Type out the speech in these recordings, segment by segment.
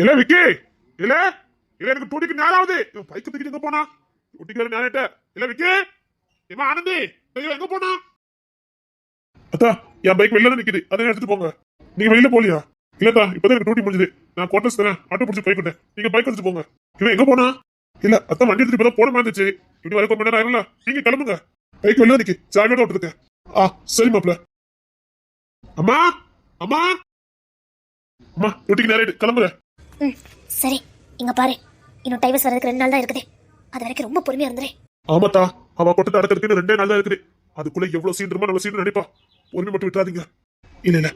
இல்ல விக்கி, இல்ல இல்ல எனக்கு டூட்டிக்கு நேரம் ஆகுது. பைக் தூக்கிட்டு எங்க போனா? டூட்டிக்கு நேரம். இல்ல விக்கி, இவன் ஆனந்தி எங்க போனா? அத்தா, என் பைக் வெளில தான் நிக்குது, அதை எடுத்துட்டு போங்க. நீங்க வெளியில போலியா? இல்லக்கா, இப்பதான் எனக்கு டூட்டி முடிஞ்சது. நான் குவார்டர்ஸ் தரேன், ஆட்டோ பிடிச்சி போய்கிட்டேன். நீங்க பைக் எடுத்துட்டு போங்க. இவன் எங்க போனா? இல்ல அத்தா, வண்டி எடுத்துட்டு இப்பதான் போன மாதிரி இருந்துச்சு. இப்படி வரைக்கும் மணி நேரம் ஆயிரும்ல, நீங்க கிளம்புங்க. பைக் வெளில நிக்கு, சாவியோட விட்டுருக்கேன். சரி மாப்ள. அம்மா அம்மா அம்மா, டூட்டிக்கு நேரம் கிளம்புங்க. சரி, இங்க பாரு, இன்னும் டைவர்ஸ் வரதுக்கு 2 நாள் தான் இருக்குது. அது வரைக்கும் ரொம்ப பொறுமையா இருந்துரு. ஆமாத்தா, அவ கொட்டத்தை அடக்கிறதுக்கு 2 நாள் தான் இருக்குது. அதுக்குள்ள எவ்வளவு சீக்கிரமா நம்ம சீக்கிரம் நினைப்பா. பொறுமை மட்டும் விட்டுறாதீங்க. இல்ல இல்ல,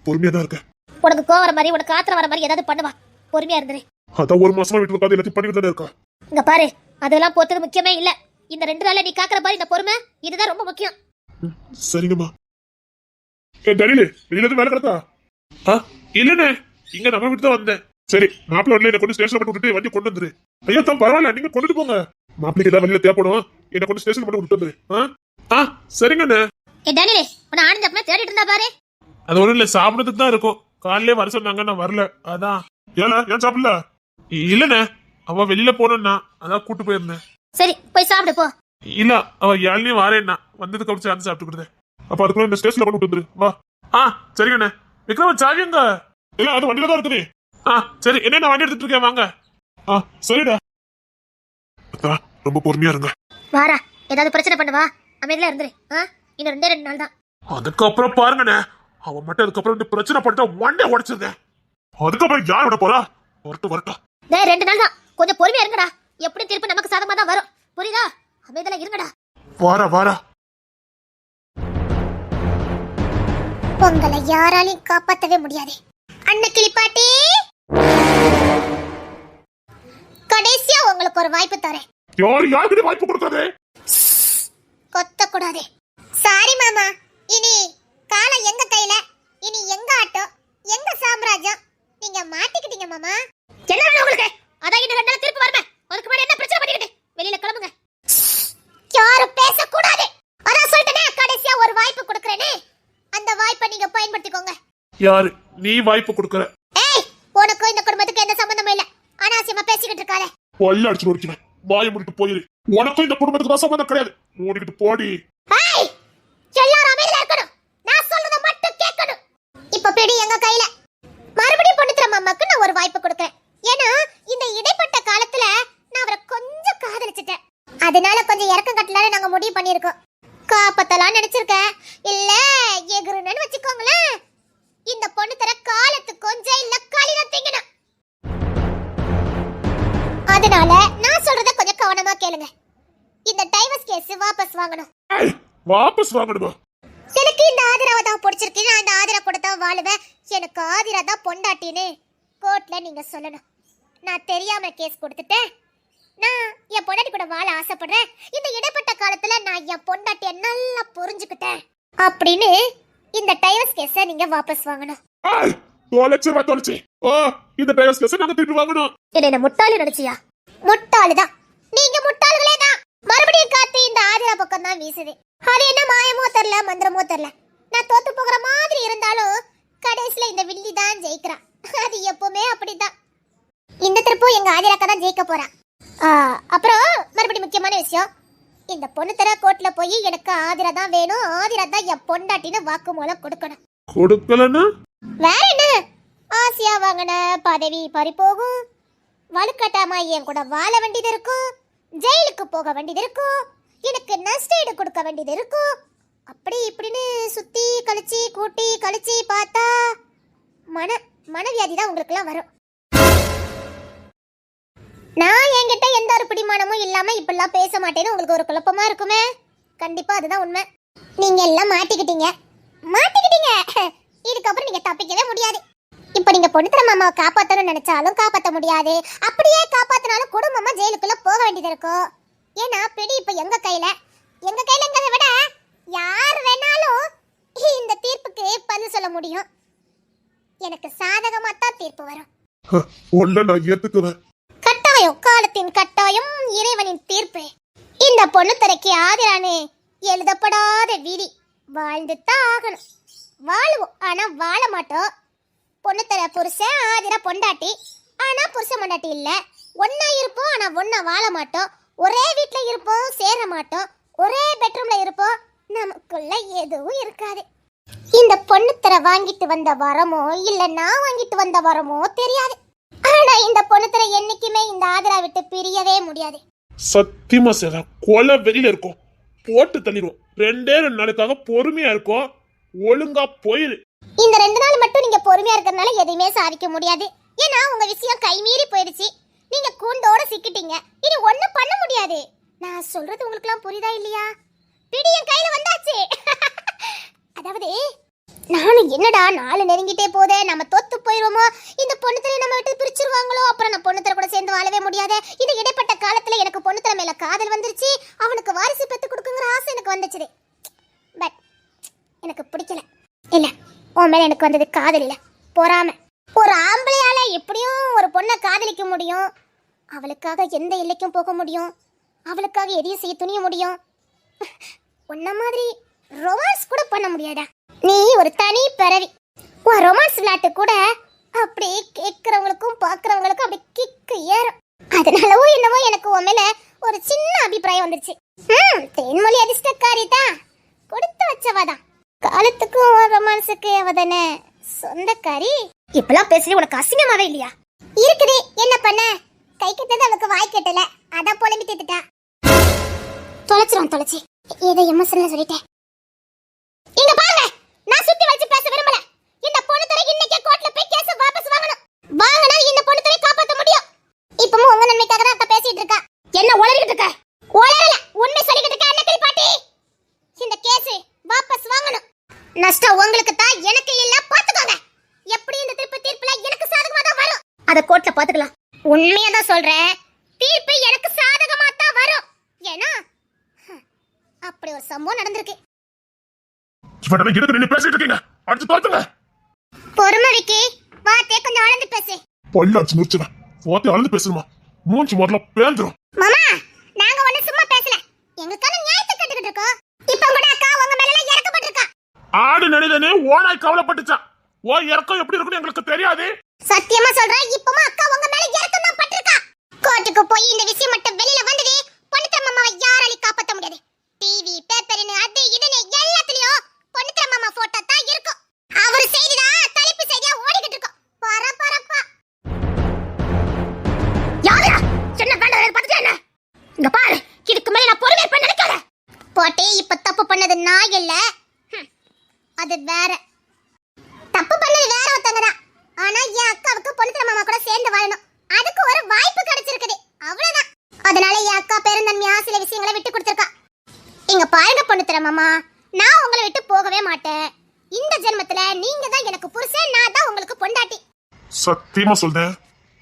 பொறுமையா தான் இருக்க. உனக்கு கோவம் வர மாதிரி, உனக்கு ஆத்திரம் வர மாதிரி ஏதாவது பண்ணுவா. பொறுமையா இருந்துரு. அதான் 1 மாசமா வீட்டுல உட்காந்து எல்லாத்தையும் பண்ணிட்டு தானே இருக்கா. இங்க பாரு, அதெல்லாம் பொறுத்தது முக்கியமே இல்ல. இந்த 2 நாள்ல நீ காக்குற பாரு, இந்த பொறுமை இதுதான் ரொம்ப முக்கியம். சரிங்கம்மா. டனிலு, வெளியில இருந்து வேலை கிடக்கா? இல்லண்ணே, இங்க நம்ம வீட்டு தான் வந்தேன். சரி, மாப்பிள்ள வரல, என்ன கொண்டு ஸ்டேஷன் மட்டும் விட்டுட்டு வண்டி கொண்டு வந்துரு. ஐயா தான் பரவாயில்ல, நீங்க கொண்டுட்டு போங்க. மாப்பிள்ளைக்கு ஏதாவது வெளியில தேவைப்படும், என்ன கொண்டு ஸ்டேஷன் மட்டும் விட்டு வந்துரு. சரிங்கண்ணே. டனிலே, உன்னை ஆனந்த் அப்பனா தேடிட்டு இருந்தா பாரு. அது ஒண்ணும் இல்ல, சாப்பிடறதுக்கு தான் இருக்கும். காலையிலே வர சொன்னாங்க, நான் வரல. அதான். ஏன் சாப்பிடல? இல்லண்ணே, அவ வெளியில போனா அதான் கூட்டு போயிருந்தேன். சரி, போய் சாப்பிடு போ. இல்ல, அவ ஏழ்லயும் வாரேன்னா வந்ததுக்கு அப்புறம் சேர்ந்து சாப்பிட்டுக்கிட்டேன். அப்ப அதுக்குள்ள இந்த ஸ்டேஷன்ல கொண்டு விட்டு வந்துரு. வா. சரிங்கண்ணே. விக்ரம், சாவியங்க? இல்ல, அது வண்டியில தான் இருக்குது. சரி, என்ன நான் வண்டி எடுத்துட்டு இருக்கேன், வாங்க. சரிடா. ரொம்ப பொறுமையா இருங்க. வாரா, ஏதாவது பிரச்சனை பண்ணவா? அமைதியா இருந்துரு. இன்னும் 2 நாள் தான். அதுக்கப்புறம் பாருங்கண்ணே, அவன் மட்டும் அதுக்கப்புறம் இந்த பிரச்சனை பண்ணிட்டு வண்டியை உடைச்சிருந்தேன். அதுக்கப்புறம் யார் விட போறா? வரட்டும். 2 நாள் தான், கொஞ்சம் பொறுமையா இருங்கடா. எப்படி திருப்பி நமக்கு சாதகமா தான் வரும், புரியுதா? அமைதியா இருங்கடா. வாரா. உங்களை யாராலையும் காப்பாற்றவே முடியாது. அன்னக்கிளி பாட்டி, கடைசியா உங்களுக்கு ஒரு வாய்ப்பு தரேன். யாருக்கு வாய்ப்பு கொடுக்காதே. கொத்த கூடாது. சாரி மாமா, இனி காலம் எங்க கையில, இனி எங்க ஆட்டோ, எங்க சாம்ராஜ்யம். நீங்க மாட்டிக்கிட்டீங்க மாமா. என்ன வேணும் உங்களுக்கு? அதான் இன்னும் 2 நாள் திருப்பி வரேன். அதுக்கு முன்னாடி என்ன பிரச்சனை பண்ணிக்கிட்டு வெளியில கிளம்புங்க. யாரும் பேசக்கூடாது. அதான் சொல்லிட்டேனே, கடைசியா ஒரு வாய்ப்பு கொடுக்கறேனே, அந்த வாய்ப்பை நீங்க பயன்படுத்திக்கோங்க. யாரு நீ வாய்ப்பு கொடுக்கற? ஏய், உனக்கு இந்த குடும்பத்துக்கு எந்த சம்பந்தமும் இல்ல. அனாவசியமா பேசிக்கிட்டு இருக்காத. பல்ல அடிச்சு நொறுக்கிறேன். வாயை மூடிட்டு போயிரு. உனக்கும் இந்த குடும்பத்துக்கு தான் சம்பந்தம் கிடையாது. மூடிக்கிட்டு போடி. ஏய், எல்லாரும் அமைதியா இருக்கணும். நான் சொல்றத மட்டும் கேட்கணும். இப்ப பிடி எங்க கையில. மறுபடியும் பொண்ணுத்தர மாமாக்கு நான் ஒரு வாய்ப்பு கொடுக்கறேன். ஏன்னா இந்த இடைப்பட்ட காலத்துல நான் அவரை கொஞ்சம் காதலிச்சிட்டேன். அதனால கொஞ்சம் இறக்கம் கட்டலான்னு நாங்க முடிவு பண்ணியிருக்கோம். காப்பத்தலாம் நினைச்சிருக்கேன். இல்ல எகுருன்னு வச்சுக்கோங்களேன். இந்த பொண்ணு தர காலத்து கொஞ்சம் இல்ல காலில திங்கணும். அதனால நான் சொல்றத கொஞ்சம் கவனமா கேளுங்க. இந்த டைவர்ஸ் கேஸ் வாபஸ் வாங்கணும். வாபஸ் வாங்கணுமா? எனக்கு இந்த ஆதிராவை தான் பிடிச்சிருக்கு. நான் இந்த ஆதிரா கூட தான் வாழுவேன். எனக்கு ஆதிரா தான் பொண்டாட்டின்னு கோர்ட்ல நீங்க சொல்லணும். நான் தெரியாம கேஸ் கொடுத்துட்டேன். நான் என் பொண்டாட்டி கூட வாழ ஆசைப்படுறேன். இந்த இடைப்பட்ட காலத்துல நான் என் பொண்டாட்டிய நல்லா புரிஞ்சுக்கிட்டேன் அப்படின்னு இந்த டைவர்ஸ் கேஸ நீங்க வாபஸ் வாங்கணும். இந்த டைவர்ஸ் கேஸ நாங்க திருப்பி வாங்கணும். என்ன முட்டாளு நினைச்சியா? முட்டாளுதான், நீங்க முட்டாள்களே தான். மறுபடியும் காத்து இந்த ஆதிரா பக்கம் தான் வீசுது. அது என்ன மாயமோ தெரியல, மந்திரமோ தெரியல. நான் தோத்து போகிற மாதிரி இருந்தாலும் கடைசியில இந்த வில்லி தான் ஜெயிக்கிறான். அது எப்பவுமே அப்படிதான். இந்த திருப்பும் எங்க ஆதிராக்கா தான் ஜெயிக்க போறான். அப்புறம் மறுபடியும் முக்கியமான விஷயம், இந்த பொண்ணு தர கோர்ட்ல போய் எனக்கு ஆதிரா தான் வேணும், ஆதிரா தான் என் பொண்டாட்டின்னு வாக்குமூலம் கொடுக்கணும். கொடுக்கலன்னா வேற என்ன? ஆசையா வாங்கின பதவி பறி போகும். வலுக்கட்டாமா என் கூட வாழ வேண்டியது இருக்கும். ஜெயிலுக்கு போக வேண்டியது இருக்கும். எனக்கு நஷ்டஈடு கொடுக்க வேண்டியது இருக்கும். அப்படி இப்படின்னு சுத்தி கழிச்சு கூட்டி கழிச்சு பார்த்தா மனவியாதி தான் உங்களுக்கு எல்லாம் வரும். நான் என்கிட்ட எந்த ஒரு பிடிமானமும் இல்லாம இப்பெல்லாம் பேச மாட்டேன்னு உங்களுக்கு ஒரு குழப்பமா இருக்குமே. கண்டிப்பா அதுதான் உண்மை. நீங்க எல்லாம் மாட்டிக்கிட்டீங்க. இதுக்கப்புறம் நீங்க தப்பிக்கவே முடியாது. இப்ப நீங்க பொண்ணுத்தர மாமாவை காப்பாத்தணும்னு நினைச்சாலும் காப்பாத்த முடியாது. அப்படியே காப்பாத்தினாலும் குடும்பமா ஜெயிலுக்குள்ள போக வேண்டியது இருக்கும். ஏன்னா பிடி இப்ப எங்க கையிலங்கிறத விட யார் வேணாலும் இந்த தீர்ப்புக்கு பதில் சொல்ல முடியும். எனக்கு சாதகமா தான் தீர்ப்பு வரும். நான் ஏத்துக்குவேன். கட்டாயம், காலத்தின் கட்டாயம், இறைவனின் தீர்ப்பு. இந்த பொண்ணுத்தரைக்கு ஆதிரானே எழுதப்படாத விதி. வாழ்ந்துதான் ஆகணும். வாழுவோம், ஆனா வாழ மாட்டோம். பொண்ணுத்தர புருஷன், ஆதிரா பொண்டாட்டி. ஆனா புருஷன் பொண்டாட்டி இல்ல, ஒன்னா இருப்போம் ஆனா ஒன்னா வாழ மாட்டோம், ஒரே வீட்ல இருப்போம் சேர மாட்டோம், ஒரே பெட்ரூம்ல இருப்போம், நமக்குள்ள எதுவும் இருக்காது. இந்த பொண்ணுத்தர வாங்கிட்டு வந்த வரமோ இல்ல நான் வாங்கிட்டு வந்த வரமோ தெரியாது. ஆனா இந்த பொண்ணுத்தர என்னைக்குமே இந்த ஆதிரா விட்டு பிரியவே முடியாது. சத்தியமா சேரா கொலை வெளியில இருக்கும், போட்டு தள்ளிடுவோம். 2 நாளுக்காக பொறுமையா இருக்கும், ஒழுங்கா போயிரு. இந்த 2 நாள் மட்டும் நீங்க பொறுமையா இருக்கறனால எதையுமே சாதிக்க முடியாது. ஏன்னா உங்க விஷயம் கைமீறி போயிடுச்சு. நீங்க கூண்டோட சிக்கிட்டீங்க, இனி ஒண்ணும் பண்ண முடியாது. நான் சொல்றது உங்களுக்குலாம் புரியுதா இல்லையா? பிடி என் கையில வந்தாச்சு. அதாவது நானும் என்னடா நாலு நெருங்கிட்டே போதே, நம்ம தோத்து போயிருவோமோ, இந்த பொண்ணுத்தரை நம்ம விட்டு பிரிச்சிருவாங்களோ, அப்புறம் நான் பொண்ணுத்தரை கூட சேர்ந்து வாழவே முடியாது. இது இடைப்பட்ட காலத்துல எனக்கு பொண்ணுத்தரை மேல காதல் வந்துருச்சு, அவனுக்கு வாரிசு பெத்து கொடுக்குங்கிற ஆசை எனக்கு வந்துச்சு. பட் எனக்கு பிடிக்கல. இல்ல, உன் மேல எனக்கு வந்தது காதல் இல்ல, பொறாமை. ஒரு ஆம்பளையால எப்படியும் ஒரு பொண்ணை காதலிக்க முடியும், அவளுக்காக எந்த எல்லைக்கும் போக முடியும், அவளுக்காக எதையும் செய்ய துணிய முடியும். உன்ன மாதிரி ரொமான்ஸ் கூட பண்ண முடியாதா? நீ ஒரு தனி பிறவி. உன் ரொமான்ஸ் விளையாட்டு கூட அப்படியே கேட்கறவங்களுக்கும் பார்க்கறவங்களுக்கும் அப்படி கிக்கு ஏறும். அதனாலவோ என்னவோ எனக்கு உன் மேல ஒரு சின்ன அபிப்பிராயம் வந்துருச்சு. தேன்மொழி அதிர்ஷ்டக்காரி தான், கொடுத்து வச்சவாதான். காலத்துக்கும் ரொமான்ஸுக்கு அவதானே சொந்தக்காரி. இப்பெல்லாம் பேசுறது உனக்கு அசிங்கமாவே இல்லையா? இருக்குது, என்ன பண்ண? கை கட்டது அவளுக்கு வாய் கட்டல, அதான் புலம்பி தீத்துட்டா. தொலைச்சிரும். ஏதோ எமோஷனலா சொல்லிட்டேன். இங்க பாருங்க, நான் சுத்தி வச்சு பேச விரும்பல. இந்த பொண்ணுத்தரை இன்னைக்கே கோர்ட்ல போய் கேஸ் வாபஸ் வாங்கணும். வாங்குனா இந்த பொண்ணுத்தரை காப்பாத்த முடியும். இப்பவும் உங்க நன்மைக்காக தான் அக்கா பேசிட்டு இருக்கா. என்ன உளறிட்டு இருக்க? உளறல, உண்மை சொல்லிட்டு இருக்க. என்ன பாட்டி, இந்த கேஸ் வாபஸ் வாங்கணும். நஷ்டம் உங்களுக்கு தான், எனக்கு இல்ல. பாத்துக்கோங்க, எப்படி இந்த தீர்ப்புல எனக்கு சாதகமா தான் வரும். அத கோர்ட்ல பாத்துக்கலாம். உண்மையா தான் சொல்றேன், தீர்ப்பு எனக்கு சாதகமா தான் வரும். ஏன்னா அப்படி ஒரு சம்பவம் நடந்திருக்கு. இவடல எதுக்கு நின்னு பேசிட்டு இருக்கீங்க? அடிச்சு தோத்துங்க. பொறுமை விக்கி, வார்த்தையை கொஞ்சம் அளந்து பேசு. பல்லாச்சு முடிச்சுவேன். வார்த்தை அளந்து பேசணுமா? மூஞ்சி முதல்ல பேந்துரும். மாமா, நாங்க ஒண்ணு சும்மா பேசல, எங்களுக்கான நியாயத்தை கேட்டுக்கிட்டு இருக்கோம். இப்ப கூட அக்கா உங்க மேல இறக்கப்பட்டிருக்கா. ஆடு நடிதனே ஓனாய் கவலைப்பட்டுச்சா? ஓ இறக்கம் எப்படி இருக்குன்னு எங்களுக்கு தெரியாது. சத்தியமா சொல்றேன், இப்பவும் அக்கா உங்க மேல இறக்கம் தான் பட்டிருக்கா. கோர்ட்டுக்கு போய் இந்த விஷயம் மட்டும் வெளியில வந்தது, பொண்ணுத்தர மாமாவை யாராலையும் காப்பாத்த முடியாது. டிவி பேப்பர்னு அது இதுன்னு எல்லாத்துலயும் பொண்ணுத்தர மாமா போட்டோ தான் இருக்கும். அவர் செய்திதான் தலைப்பு செய்தியா ஓடிக்கிட்டு இருக்கும். பரபரப்பா. யாரா சொன்ன வேண்டாம் பார்த்துட்டு என்ன? இங்க பாரு, இதுக்கு மேல நான் பொறுமையா பண்ண நினைக்காத. போட்டே இப்ப தப்பு பண்ணது நான் இல்ல, அது வேற. தப்பு பண்ணது வேற ஒருத்தங்க தான். ஆனா என் அக்காவுக்கு பொண்ணுத்தர மாமா கூட சேர்ந்து வாழணும், அதுக்கு ஒரு வாய்ப்பு கிடைச்சிருக்குது, அவ்வளவுதான். அதனால என் அக்கா பெருந்தன்மையா சில விஷயங்களை விட்டு கொடுத்திருக்கா. இங்க பாருங்க பொண்ணுத்தர மாமா, நான் உங்களை விட்டு போகவே மாட்டேன். இந்த ஜென்மத்துல நீங்க தான் எனக்கு புருஷன், நான் தான் உங்களுக்கு பொண்டாட்டி. சத்தியமா சொல்றேன்,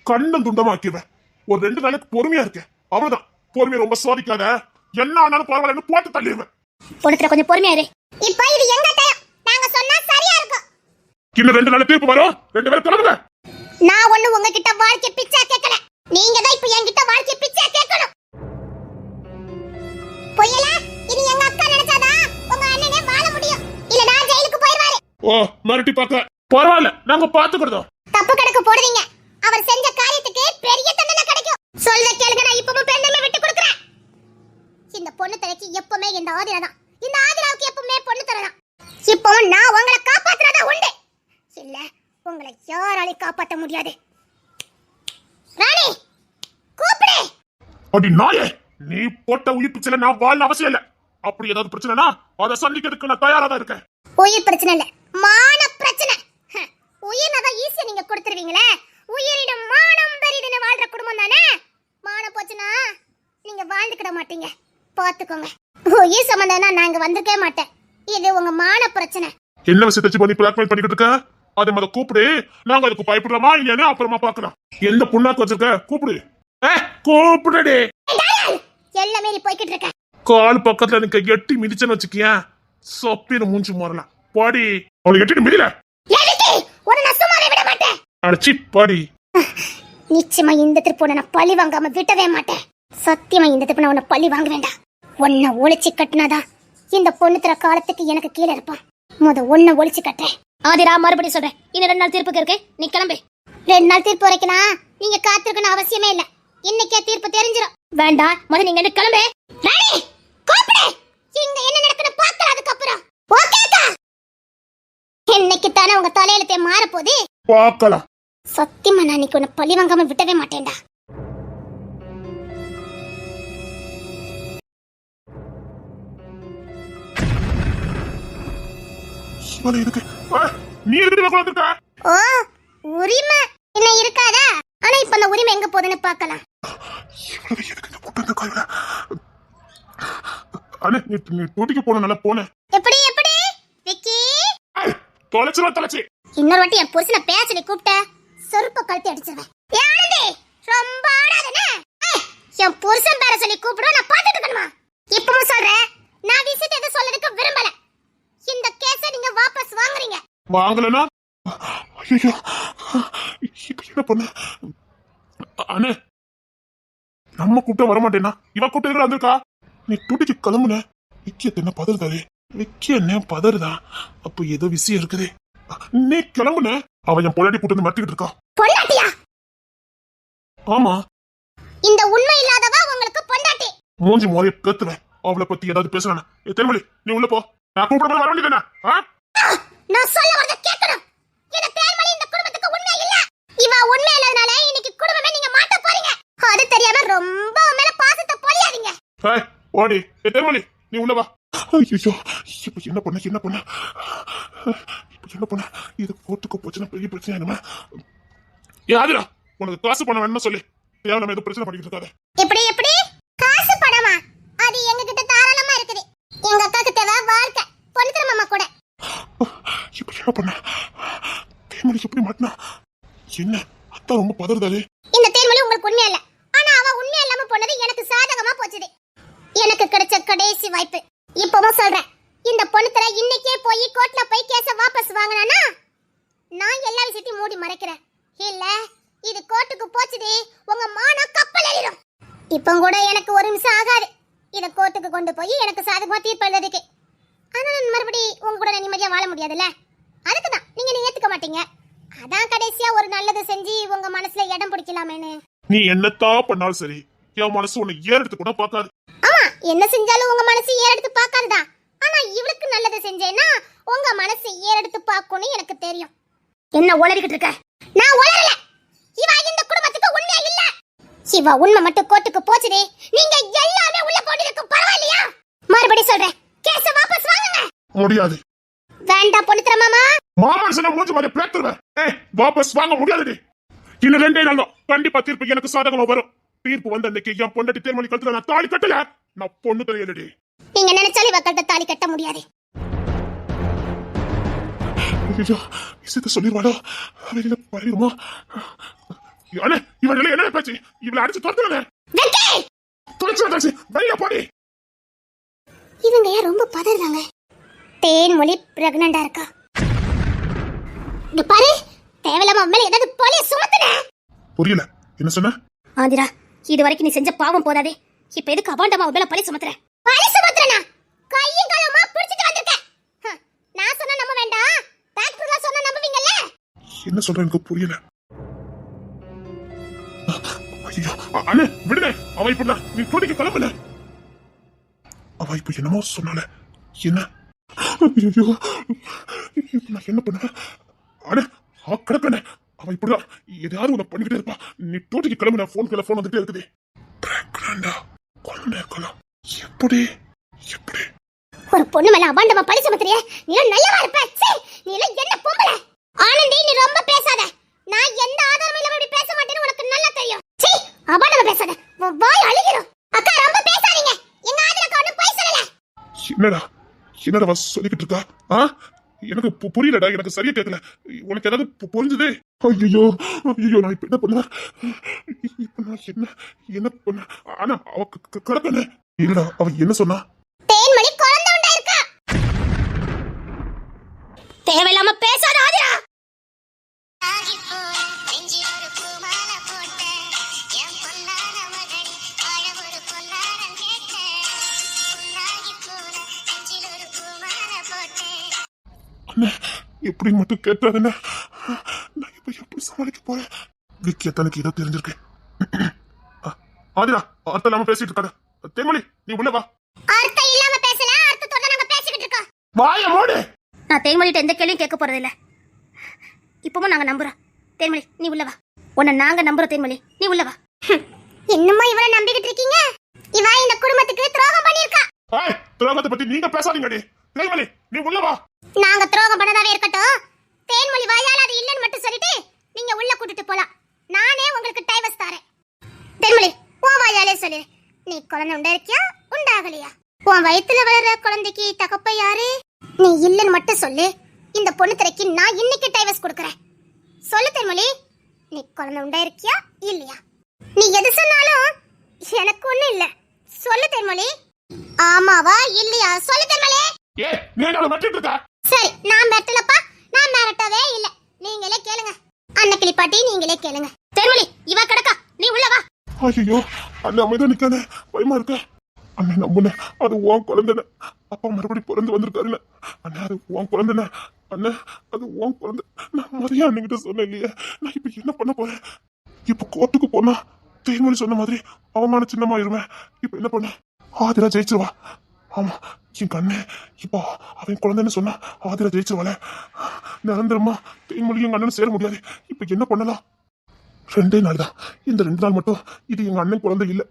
கண்ணம் துண்டமாக்கிடுவேன். ஒரு 2 நாளைக்கு பொறுமையா இருக்கேன், அவ்வளவுதான். பொறுமையை ரொம்ப சோதிக்காத, என்ன ஆனாலும் பரவாயில்ல போட்டு தள்ளிடுவேன். பொண்ணுத்தர கொஞ்சம் பொறுமையா இரு. இப்ப இது எங்க டைம், நாங்க சொன்னா சரியா இருக்கும். இன்னும் 2 நாள் தீர்ப்பு வரும், 2 பேரும் கிளம்புங்க. நான் ஒண்ணு உங்ககிட்ட வாழ்க்கை பிச்சை கேட்கல, நீங்க தான் இப்ப என்கிட்ட வாழ்க்கை பிச்சை கேட்கணும். பொய்யல, இது எங்க அக்கா நினைச்சாதான் உங்க அண்ணனே வாழ முடியும், இல்ல நான் ஜெயிலுக்கு போயிடுவாரு. ஓ மிரட்டி பார்க்க பரவாயில்ல, நாங்க பாத்துக்கிறோம். தப்பு கணக்கு போடுவீங்க, அவர் செஞ்ச காரியத்துக்கு பெரிய தண்டனை கிடைக்கும். சொல்ல கேளுங்க, நான் இப்பவும் பெண்ணமே விட்டு கொடுக்குறேன். இந்த பொண்ணு தலைக்கு எப்பவுமே இந்த ஆதிரா தான், இந்த ஆதிராவுக்கு எப்பவுமே பொண்ணு தரதான். இப்பவும் நான் உங்களை காப்பாத்துறதா உண்டு, இல்ல உங்களை யாராலையும் காப்பாற்ற முடியாது. ராணி கூப்பிடு. அடி நாயே, நீ போட்ட உயிர் பிச்சைல நான் வாழ அவசியம் இல்ல. அப்படி ஏதாவது பிரச்சனைனா அதை சந்திக்கிறதுக்கு நான் தயாரா தான் இருக்கேன். உயிர் பிரச்சனை இல்ல, மான பிரச்சனை. உயிர்னாதான் ஈஸியா நீங்க கொடுத்துருவீங்களே. உயிரிடம் மானம் பெரிதுன்னு வாழ்ற குடும்பம் தானே. மானம் போச்சுன்னா நீங்க வாழ்ந்துக்கிட மாட்டீங்க, பாத்துக்கோங்க. உயிர் சம்பந்தம்னா நான் இங்க வந்திருக்கவே மாட்டேன். இது உங்க மான பிரச்சனை. என்ன விஷயத்தை பண்ணி பிளாக்மெயில் பண்ணிக்கிட்டு இருக்க? அதை முதல்ல கூப்பிடு, நாங்க அதுக்கு பயப்படுறோமா இல்லையானு அப்புறமா பாக்கலாம். எந்த புண்ணாக்கு வச்சிருக்க? கூப்பிடு, கூப்பிடுடே. எல்லாம் மீறி போய்கிட்டு இருக்க. கால் பக்கத்துல எனக்கு எட்டி மிதிச்சேன்னு வச்சுக்கியேன், சொப்பின்னு மூஞ்சி மாறலாம். பாடி, அவளை எட்டிட்டு மிதில. அடிச்சி பாடி. நிச்சயமா இந்த திருப்பு நான் பழி வாங்காம விட்டவே மாட்டேன். சத்தியமா இந்த திருப்பு நான் உன்னை பழி வாங்க வேண்டாம். உன்னை ஒளிச்சு கட்டினாதான் இந்த பொண்ணுத்திர காலத்துக்கு எனக்கு கீழே இருப்பான். உன்னை ஒளிச்சு கட்டுறேன். ஆதிரா, மறுபடியும் சொல்றேன், இன்னும் 2 நாள் தீர்ப்புக்கு இருக்கு, நீ கிளம்பு. 2 நாள் தீர்ப்பு வரைக்கும் நீங்க காத்திருக்கணும் அவசியமே இல்ல. இன்னைக்கே தீர்ப்பு தெரிஞ்சிரும். வேண்டாம், முதல்ல நீங்க கிளம்பு. ராணி கூப்பிடு. இங்க என்ன நடக்குன்னு பார்க்கலாம் அதுக்கு அப்புறம். ஓகேக்கா. இன்னைக்கு தானே உங்க தலையெழுத்தே மாற போகுது. பார்க்கலாம். சத்தியமா நான் இன்னைக்கு உன்னை பழி வாங்காம விட்டவே மாட்டேன்டா. நீ எதுக்கு ஓ, உரிமை என்ன இருக்காதா? ஆனா இப்ப அந்த உரிமை எங்க போகுதுன்னு பார்க்கலாம். நீ டூட்டிக்கு போன நல்லா போனேன். எப்படி எப்படி விக்கி தொலைச்சு இன்னொரு வாட்டி என் புருஷனை பேச சொல்லி கூப்பிட்ட செருப்ப கழட்டி அடிச்சிருவேன். யானந்தி ரொம்ப ஆடாதே. என் புருஷன் பேர சொல்லி கூப்பிடுவா நான் பாத்துட்டு இருக்கணுமா? இப்பவும் சொல்றேன், நான் விஷயத்தை எதை சொல்லறதுக்கு விரும்பல. இந்த கேஸை நீங்க வாபஸ் வாங்குறீங்க. வாங்கலனா ஐயோ இப்ப என்ன பண்ண? அண்ணே நம்ம கூப்பிட்ட வர மாட்டேன்னா இவ கூப்பிட்டு வந்திருக்கா. நீ டூட்டிக்கு கிளம்புன. விக்கியத்தை என்ன பதறுதாரு? விக்கிய என்ன பதறுதான்? அப்ப ஏதோ விஷயம் இருக்குது. நீ கிளம்புன. அவன் என் பொண்டாட்டி கூட்டு மாட்டிக்கிட்டு இருக்கா. பொண்டாட்டியா? ஆமா. இந்த உண்மை இல்லாதவா உங்களுக்கு பொண்டாட்டி? மூஞ்சி மோரைய பேத்துவேன். அவளை பத்தி ஏதாவது பேசுறானே. தெருமொழி நீ உள்ள போ. நான் கூப்பிட வர வேண்டியதுனா? நான் சொல்ல வரத கேட்கணும். இந்த தேர்மலி இந்த குடும்பத்துக்கு உண்மை இல்ல. இவ உண்மை இல்லனால இன்னைக்கு குடும்பமே நீங்க மாட்ட போறீங்க. அது தெரியாம ரொம்ப மேல பாசத்தை பொழியாதீங்க. ஏய் ஓடி. தேர்மலி நீ உள்ள வா. ஐயோ இப்ப என்ன பண்ண இது கோர்ட்டுக்கு போச்சுன்னா பெரிய பிரச்சனை ஆயிடுமா? யாருடா உனக்கு காசு பணம் வேணும்னு சொல்லி தேவையில்லாம ஏதோ பிரச்சனை பண்ணிட்டு இருக்காத. எப்படி எப்படி காசு பணமா? அது எங்க கிட்ட தாராளமா இருக்குது. எங்க அக்காக்கு தேவை வாழ்க்கை. பொண்ணுத்தர மாமா கூட. இப்ப என்ன பண்ண? தேமலி எப்படி மாட்டினா? என்ன அத்தா ரொம்ப பதறுதாரு. இந்த தேமலி உங்களுக்கு உண்மையா இல்ல. ஆனா அவ உண்மையா இல்லாம போனது எனக்கு சாதகமா போச்சுது. எனக்கு கிடைச்ச கடைசி வாய்ப்பு. இப்பவும் சொல்றேன், இந்த பொண்ணுத்தர இன்னைக்கே போய் கோர்ட்ல போய் கேஸ வாபஸ் வாங்கினானா நான் எல்லா விஷயத்தையும் மூடி மறைக்கிறேன். இல்ல இது கோர்ட்டுக்கு போச்சுது, உங்க மானம் கப்பல் ஏறிடும். இப்போ கூட எனக்கு ஒரு நிமிஷம் ஆகாது இத கோர்ட்டுக்கு கொண்டு போய் எனக்கு சாதகமா தீர்ப்பு எழுதுறதுக்கு. ஆனா நான் மறுபடியும் உங்க கூட நிம்மதியா வாழ முடியாதுல்ல. அதுக்கு தான் நீங்க ஏத்துக்க மாட்டீங்க. அதான் கடைசியா ஒரு நல்லது செஞ்சு உங்க மனசுல இடம் பிடிக்கலாமேன்னு. நீ என்னத்தா பண்ணாலும் சரி, என் மனசு உன்னை ஏறெடுத்து கூட பார்க்காது. ஆமா, என்ன செஞ்சாலும் உங்க மனசு ஏறெடுத்து பார்க்காதுதான். ஆனா இவளுக்கு நல்லது செஞ்சேன்னா உங்க மனசு ஏறெடுத்து பார்க்கணும் எனக்கு தெரியும். என்ன உளறிக்கிட்டு இருக்க? நான் உளறல. இவ இந்த குடும்பத்துக்கு உண்மையா இல்ல. இவ உண்மை மட்டும் கோர்ட்டுக்கு போச்சுதே, நீங்க எல்லாமே உள்ள போடுறதுக்கு பரவாயில்லையா? மறுபடியும் சொல்றேன், கேஸ வாபஸ் வாங்குங்க. முடியாது. வேண்டாம் பொண்ணுத்தர மாமா. மாமா சொன்ன மூஞ்சி மாதிரி பேத்துறேன். வாபஸ் வாங்க முடியாது. இன்னும் 2 நாள் கண்டிப்பா தீர்ப்பு எனக்கு சாதகமா வரும். தீர்ப்பு வந்த அன்னைக்கு என் பொண்டாட்டி தேர்மொழி கழுத்துல நான் தாலி கட்டல. நான் பொண்ணு தெரியலடி. நீங்க நினைச்சாலும் இவ கட்ட தாலி கட்ட முடியாது. ஐயோ இசைத்த சொல்லிடுவாடா. வெளியில பறிடுமா? அண்ணே இவன் என்ன பேச்சு? இவளை அடிச்சு துரத்துறே. துரச்சு வெளிய போடி. இவங்க யார் ரொம்ப பதறாங்க? தேன்மொழி பிரெக்னண்டா இருக்கா. இங்க பாரு, தேவலாம மேல ஏதாவது போலிய சுமத்துன. புரியல என்ன சொன்ன? ஆதிரா, இது வரைக்கும் நீ செஞ்ச பாவம் போதாதே. இப்ப எதுக்கு அபாண்டமா மேல பழி சுமத்துற? பழி சுமத்துறனா? கையும் காலமா பிடிச்சிட்டு வந்திருக்க. நான் சொன்னா நம்ப வேண்டாம். டாக்டர்லாம் சொன்னா நம்புவீங்கல்ல? என்ன சொல்ற எனக்கு புரியல. ஐயோ அண்ணே விடுனே. அவ இப்ப நீ டூட்டிக்கு கிளம்பல. அவ இப்ப என்னமோ சொன்னால. என்ன? ஐயோ நான் என்ன பண்ண? அண்ணே கிடக்கண்ணே. அவ இப்படிதான் ஏதாவது ஒண்ணு பண்ணிக்கிட்டே இருப்பா. நீ டூட்டிக்கு கிளம்புன. போன் வந்துட்டே இருக்குது. பிரெக்னண்டா குழந்தை இருக்கலாம். எப்படி எப்படி ஒரு பொண்ணு மேல அபாண்டமா பழி சுமத்துறியே? நீ நல்லவா இருப்ப. நீ எல்லாம் என்ன பொம்பளை? ஆனந்தி நீ ரொம்ப பேசாத. நான் எந்த ஆதாரமும் இல்லாம இப்படி பேச மாட்டேன்னு உனக்கு நல்லா தெரியும். சீ அபாண்டமா பேசாத. உன் வாய் அழுகிரும். அக்கா ரொம்ப பேசாதீங்க. எங்க ஆதிரக்கா ஒண்ணும் போய் சொல்லல. என்னடா சொல்லிக்கிட்டு இருக்கா? எனக்கு புரியலடா. எனக்கு சரியா கேட்கல. உனக்கு ஏதாவது புரிஞ்சுதே? ஐயோ நான் இப்ப என்ன பண்ண? இப்ப நான் என்ன பண்ண? ஆனா அவ கிடக்கல. இல்லடா அவ என்ன சொன்னா? தேன்மொழி குழந்தை உண்டா இருக்கா. தேவையில்லாம பேசாத ஆதிரா. எப்படி மட்டும் கேட்டாதுன்னா நான் இப்ப எப்படி சமாளிக்க போறேன்? விக்கி தனக்கு ஏதோ தெரிஞ்சிருக்கு. ஆதிரா அர்த்தம் இல்லாம பேசிட்டு இருக்காத. தேன்மொழி நீ உள்ள வா. அர்த்தம் இல்லாம பேசல, அர்த்தத்தோட நாங்க பேசிக்கிட்டு இருக்கோம். வாய மூடு. நான் தேன்மொழிட்ட எந்த கேள்வியும் கேட்க போறது இல்ல. இப்பவும் நாங்க நம்புறோம். தேன்மொழி நீ உள்ள வா. உன்னை நாங்க நம்புறோம். தேன்மொழி நீ உள்ள வா. இன்னுமா இவரை நம்பிக்கிட்டு இருக்கீங்க? இவ இந்த குடும்பத்துக்கு துரோகம் பண்ணிருக்கா. துரோகத்தை பத்தி நீங்க பேசாதீங்கடி. தேன்மொழி நீ உள்ள வா. நாங்க துரோகம் பண்ணதாவே இருக்கட்டும். தேன்மொழி வாயால அது இல்லன்னு மட்டும் சொல்லிட்டு நீங்க உள்ள கூட்டிட்டு போலாம். நானே உங்களுக்கு டைவர்ஸ் தரேன். தேன்மொழி உன் வாயாலே சொல்லு, நீ குழந்தை உண்டாயிருக்கியா உண்டாகலையா? உன் வயித்துல வளர்ற குழந்தைக்கு தகப்ப யாரு? நீ இல்லன்னு மட்டும் சொல்லு. இந்த பொண்ணு திரைக்கு நான் இன்னைக்கு டைவர்ஸ் கொடுக்கறேன். சொல்லு தேன்மொழி, நீ குழந்தை உண்டாயிருக்கியா இல்லையா? நீ எது சொன்னாலும் எனக்கு ஒண்ணு இல்ல. சொல்லு தேன்மொழி. ஆமாவா இல்லையா? சொல்லு தேன்மொழி. நீ என்ன மட்டிட்டு இருக்க? சரி நான் மெட்டலப்பா, நான் மிரட்டவே இல்ல. நீங்களே கேளுங்க. அன்னைக்கு பாட்டி நீங்களே கேளுங்க. தேன்மொழி இவ கிடக்கா, நீ உள்ள வா. ஐயோ அந்த அமைதியா நிக்கானே, பயமா இருக்க. அண்ணே நம்புனே, அது உன் குழந்தைன. அப்பா மறுபடியும் பிறந்து வந்திருக்காருன்னு. அண்ணே அது உன் குழந்தைன. அண்ணே அது உன் குழந்தை. நான் மதியம் அன்னைக்கிட்ட சொன்னேன் இல்லையா? நான் இப்ப என்ன பண்ண போறேன்? இப்ப கோர்ட்டுக்கு போனா தேன்மொழி சொன்ன மாதிரி அவமான சின்னமாயிருவேன். இப்ப என்ன பண்ண? ஆதிரா ஜெயிச்சிருவா. ஆமா என் கண்ணு இப்போ அவன் குழந்தைன்னு சொன்னா ஆதிரா ஜெயிச்சிருவாள. நிரந்தரமா தேன்மொழி எங்க அண்ணன் சேர முடியாது. இப்ப என்ன பண்ணலாம்? 2 நாள் தான். இந்த 2 நாள் மட்டும் இது எங்க அண்ணன் குழந்தை இல்ல,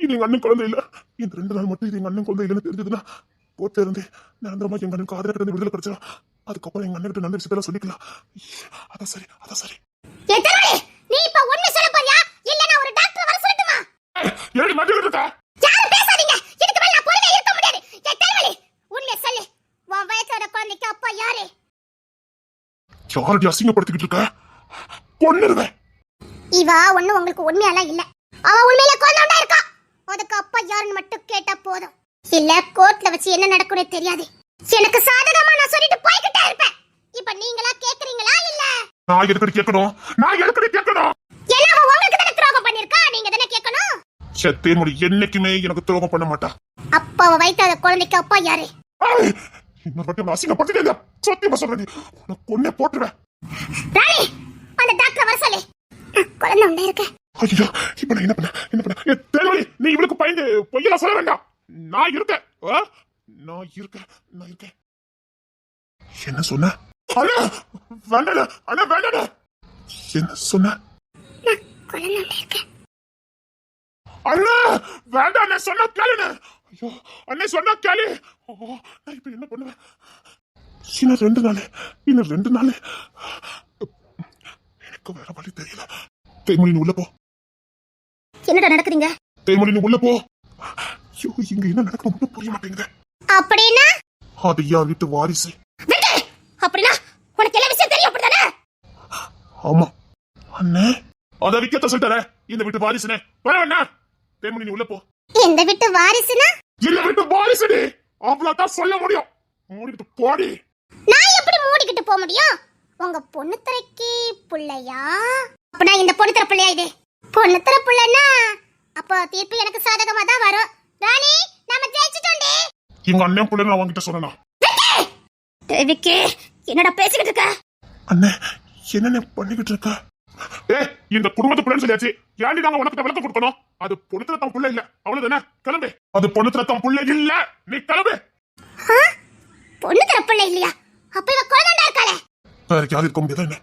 இது எங்க அண்ணன் குழந்தை இல்ல. இந்த 2 நாள் மட்டும் இது எங்க அண்ணன் குழந்தை இல்லைன்னு தெரிஞ்சதுன்னா போட்டு இருந்து நிரந்தரமா எங்க அண்ணனுக்கு ஆதிரா கிட்ட விடுதலை கிடைச்சிடும். அதுக்கப்புறம் எங்க அண்ணன் கிட்ட நல்ல விஷயத்தெல்லாம் சொல்லிக்கலாம். அதான் சரி, அதான் சரி. நீ இப்ப ஒண்ணு சொல்ல போறியா இல்ல நான் ஒரு டாக்டர் வர சொல்லட்டுமா? ஏடி மாட்டிட்டு இருக்க? யாரும் பேசாதீங்க. இதுக்கு மேல நான் பொறுமையா இருக்க முடியாது. தேன்மொழி உண்மையை சொல்லு. உன் வயசோட குழந்தைக்கு அப்பா யாரு? யாரடி அசிங்கப்படுத்திக்கிட்டு இருக்க? கொன்னுருவேன். இவா ஒண்ணு உங்களுக்கு உண்மையெல்லாம் இல்ல. அவ உண்மையில குழந்தை இருக்கா. அதுக்கு அப்பா யாருன்னு மட்டும் கேட்டா போதும். இல்ல கோர்ட்ல வச்சு என்ன நடக்கும்னே தெரியாது. எனக்கு சாதகமா நான் சொல்லிட்டு போய்கிட்டே இருப்பேன். இப்ப நீங்களா கேக்குறீங்களா இல்ல? நான் எதுக்கடி கேட்கணும்? நான் எதுக்கடி கேட்கணும்? எல்லாம் உங்களுக்கு தான துரோகம் பண்ணிருக்கா, நீங்க தான கேட்கணும். தேன்மொழி என்னைக்குமே எனக்கு துரோகம் பண்ண மாட்டா. அப்பாவை வைத்தாத குழந்தைக்கு அப்பா யாரு? இன்னொரு வாட்டி அசிங்கப்படுத்திட்டே சத்தியமா சொல்றேன், உனக்கு கொன்னே போட்டுருவேன். ராணி அந்த டாக்டர் வர சொல்லு. குழந்தை உண்டே இருக்க. ஐயோ இப்ப நான் என்ன பண்ண? தேன்மொழி நீ இவளுக்கு பயந்து பொய்யெல்லாம் சொல்ல வேண்டாம். நான் இருக்கேன். நான் இருக்கேன். என்ன சொன்ன? அண்ணா வேண்டாடா, அண்ணா வேண்டாடா. என்ன சொன்ன? குழந்தை உண்டே இருக்க. அண்ணா வேண்டாம், அண்ணா சொன்னா கேளுண்ணே. ஐயோ அண்ணே சொன்னா கேளு. நான் இப்ப என்ன பண்ணுவேன்? இன்னும் 2 நாள் எனக்கு வேற வழி தெரியல. தேன்மொழி நீ உள்ள போ. என்னடா நடக்குதுங்க? தேன்மொழி நீ உள்ள போ. ஐயோ இங்க என்ன நடக்குது மட்டும் புரிய மாட்டேங்குது. அப்படின்னா அது யார் வீட்டு வாரிசு. அப்படின்னா உனக்கு எல்லா விஷயம் தெரியும் அப்படிதானே? ஆமா அண்ணே, அத விக்கத்த சொல்லிட்டாரே இந்த வீட்டு வாரிசுனே. வரவேண்ணா. தேன்மொழி நீ உள்ள போ. இந்த வீட்டு வாரிசுனா? இந்த வீட்டு வாரிசுடி. அவ்வளவுதான் சொல்ல முடியும். மூடிட்டு போடி. நான் எப்படி மூடிக்கிட்டு போக முடியும்? உங்க பொண்ணு தரைக்கு புள்ளையா? அப்பனா இந்த பொண்ணு தர புள்ளையா இது? பொண்ணு தர புள்ளனா அப்ப தீர்ப்பு எனக்கு சாதகமா தான் வரும். ராணி நாம ஜெயிச்சிட்டோம்டி. எங்க அண்ணன் புள்ள நான் உன்கிட்ட சொன்னேனா? தேவிக்கு என்னடா பேசிக்கிட்டு இருக்க? அண்ணே என்ன பண்ணிக்கிட்டு இருக்க? இந்த குடும்பத்து பிள்ளைன்னு சொல்லியாச்சு. ஏன்டி நாங்க உனக்கு விளக்கம் கொடுக்கணும்? அது பொண்ணுத்துல தான் புள்ள இல்ல, அவ்வளவுதானே. கிளம்பு. அது பொண்ணுத்துல தான் புள்ள இல்ல, நீ கிளம்பு. பொண்ணு தர புள்ள இல்லையா? அப்ப இவ குழந்தைடா இருக்காளே. வேற யாரும் இருக்க முடியாது என்ன?